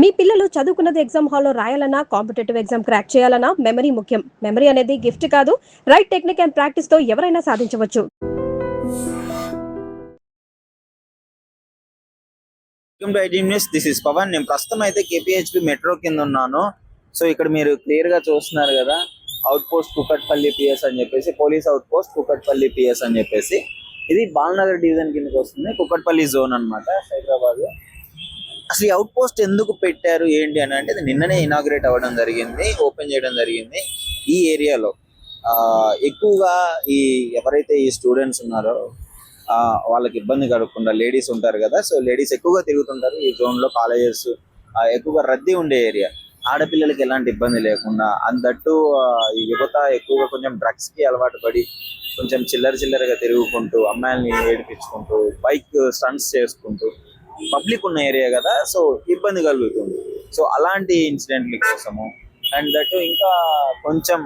మీ పిల్లలు చదువుకున్నది ఎగ్జామ్ హాల్లో రాయాలన్నా, కాంపిటేటివ్ ఎగ్జామ్ క్రాక్ చేయాలన్నా మెమరీ ముఖ్యం. మెమరీ అనేది గిఫ్ట్ కాదు, రైట్ టెక్నిక్ అండ్ ప్రాక్టీస్ తో ఎవరైనా సాధించవచ్చు. This is Pavan. నేను ప్రస్తుతం అయితే కేపీహెచ్పి మెట్రో కింద ఉన్నాను. సో ఇక్కడ మీరు క్లియర్ గా చూస్తున్నారు కదా, అవుట్ పోస్ట్ కుకట్పల్లి పిఎస్ అని చెప్పేసి, police out post Kukatpally PS అని చెప్పేసి. ఇది బాలనగర్ డివిజన్ కిందకి వస్తుంది, కుకట్పల్లి జోన్ అన్నమాట, హైదరాబాద్. అసలు ఈ అవుట్ పోస్ట్ ఎందుకు పెట్టారు ఏంటి అని అంటే, ఇది నిన్ననే ఇనాగ్రేట్ అవ్వడం జరిగింది, ఓపెన్ చేయడం జరిగింది. ఈ ఏరియాలో ఎక్కువగా ఎవరైతే ఈ స్టూడెంట్స్ ఉన్నారో వాళ్ళకి ఇబ్బంది కలగకుండా, లేడీస్ ఉంటారు కదా, సో లేడీస్ ఎక్కువగా తిరుగుతుంటారు ఈ జోన్ లో. కాలేజెస్ ఎక్కువగా రద్దీ ఉండే ఏరియా, ఆడపిల్లలకి ఎలాంటి ఇబ్బంది లేకుండా. అందట్టు ఈ యువత ఎక్కువగా కొంచెం డ్రగ్స్ కి అలవాటు పడి కొంచెం చిల్లరగా తిరుగుకుంటూ, అమ్మాయిల్ని ఏడిపించుకుంటూ, బైక్ స్టంట్స్ చేసుకుంటూ పబ్లిక్ ఉన్న ఏరియా కదా, సో ఇబ్బంది కలుగుతుంది. సో అలాంటి ఇన్సిడెంట్ల కోసము, అండ్ దట్ ఇంకా కొంచెం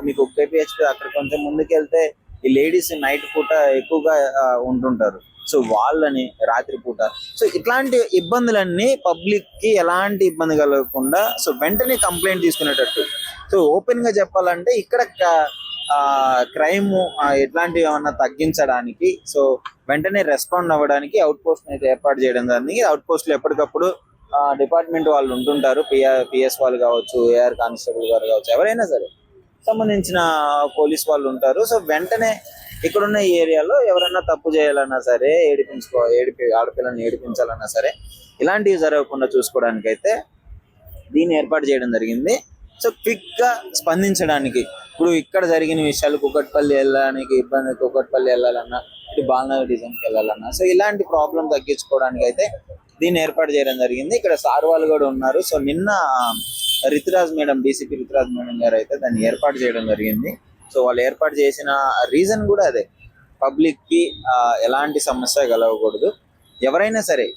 మీకు కేపీహెచ్పి అక్కడ కొంచెం ముందుకెళ్తే ఈ లేడీస్ నైట్ పూట ఎక్కువగా ఉంటుంటారు, సో వాళ్ళని రాత్రి పూట, సో ఇట్లాంటి ఇబ్బందులన్నీ పబ్లిక్ కి ఎలాంటి ఇబ్బంది కలగకుండా సో వెంటనే కంప్లైంట్ తీసుకునేటట్టు. సో ఓపెన్ గా చెప్పాలంటే ఇక్కడ క్రైమ్ ఇట్లాంటివి ఏమన్నా తగ్గించడానికి, సో వెంటనే రెస్పాండ్ అవ్వడానికి అవుట్ పోస్ట్ అయితే ఏర్పాటు చేయడం జరిగింది. అవుట్ పోస్ట్ లో ఎప్పటికప్పుడు డిపార్ట్మెంట్ వాళ్ళు ఉంటుంటారు, పిఎస్ వాళ్ళు కావచ్చు, ఏఆర్ కానిస్టేబుల్ గారు కావచ్చు, ఎవరైనా సరే సంబంధించిన పోలీస్ వాళ్ళు ఉంటారు. సో వెంటనే ఇక్కడున్న ఈ ఏరియాలో ఎవరైనా తప్పు చేయాలన్నా సరే, ఆడపిల్లని ఏడిపించాలన్నా సరే, ఇలాంటివి జరగకుండా చూసుకోవడానికి అయితే దీన్ని ఏర్పాటు చేయడం జరిగింది. సో క్విక్ గా స్పందించడానికి, ఇప్పుడు ఇక్కడ జరిగిన విషయాలు కుకట్పల్లి వెళ్ళడానికి ఇబ్బంది, కుకట్పల్లి వెళ్ళాలన్నా, ఇటు బాలనగర్ డిజైన్కి వెళ్ళాలన్నా, సో ఇలాంటి ప్రాబ్లం తగ్గించుకోవడానికి అయితే దీన్ని ఏర్పాటు చేయడం జరిగింది. ఇక్కడ సార్ వాళ్ళు కూడా ఉన్నారు. సో నిన్న Rituraj madam, DCP Rituraj madam గారు అయితే దాన్ని ఏర్పాటు చేయడం జరిగింది. సో వాళ్ళు ఏర్పాటు చేసిన రీజన్ కూడా అదే, పబ్లిక్ కి ఎలాంటి సమస్య కలగకూడదు, ఎవరైనా సరే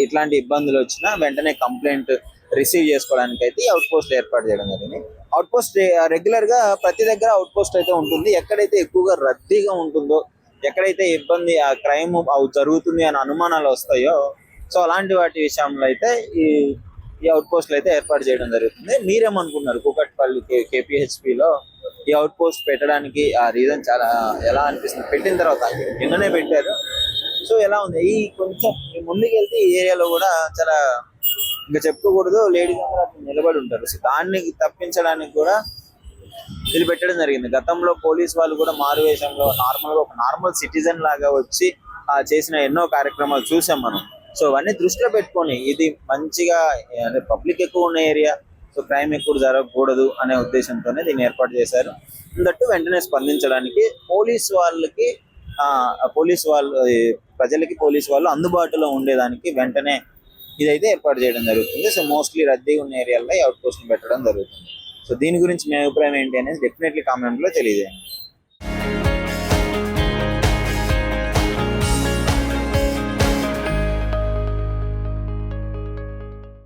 ఇట్లాంటి ఇబ్బందులు వచ్చినా వెంటనే కంప్లైంట్ రిసీవ్ చేసుకోవడానికి అయితే అవుట్ పోస్ట్ ఏర్పాటు చేయడం జరిగింది. అవుట్ పోస్ట్ రెగ్యులర్ గా ప్రతి దగ్గర అవుట్ పోస్ట్ అయితే ఉంటుంది. ఎక్కడైతే ఎక్కువగా రద్దీగా ఉంటుందో, ఎక్కడైతే ఇబ్బంది క్రైమ్ జరుగుతుంది అని అనుమానాలు వస్తాయో, సో అలాంటి వాటి విషయంలో అయితే ఈ అవుట్ పోస్ట్లు అయితే ఏర్పాటు చేయడం జరుగుతుంది. మీరేమనుకున్నారు, కూకట్పల్లి కేపీహెచ్పిలో ఈ అవుట్ పోస్ట్ పెట్టడానికి ఆ రీజన్ చాలా ఎలా అనిపిస్తుంది? పెట్టిన తర్వాత నిన్ననే పెట్టారు, సో ఎలా ఉంది? కొంచెం ముందుకు వెళ్తే ఈ ఏరియాలో కూడా చాలా, ఇంకా చెప్పుకోకూడదు, లేడీస్ అందరూ అట్లా నిలబడి ఉంటారు. సో దాన్ని తప్పించడానికి కూడా ఇది పెట్టడం జరిగింది. గతంలో పోలీస్ వాళ్ళు కూడా మారువేషంలో ఒక నార్మల్ సిటిజన్ లాగా వచ్చి చేసిన ఎన్నో కార్యక్రమాలు చూసాం మనం. సో అవన్నీ దృష్టిలో పెట్టుకొని ఇది మంచిగా, అంటే పబ్లిక్ ఎక్కువ ఉన్న ఏరియా, సో క్రైమ్ ఎక్కువ జరగకూడదు అనే ఉద్దేశంతోనే దీన్ని ఏర్పాటు చేశారు. దట్టు వెంటనే స్పందించడానికి పోలీస్ వాళ్ళు ప్రజలకి పోలీస్ వాళ్ళు అందుబాటులో ఉండేదానికి వెంటనే ఇదైతే ఏర్పాటు చేయడం జరుగుతుంది. సో మోస్ట్లీ రద్దీ ఉన్న ఏరియాలో అవుట్ పోస్ట్ పెట్టడం జరుగుతుంది. సో దీని గురించి మీ అభిప్రాయం ఏంటి అనేది డెఫినెట్లీ కామెంట్ లో తెలియజేయండి.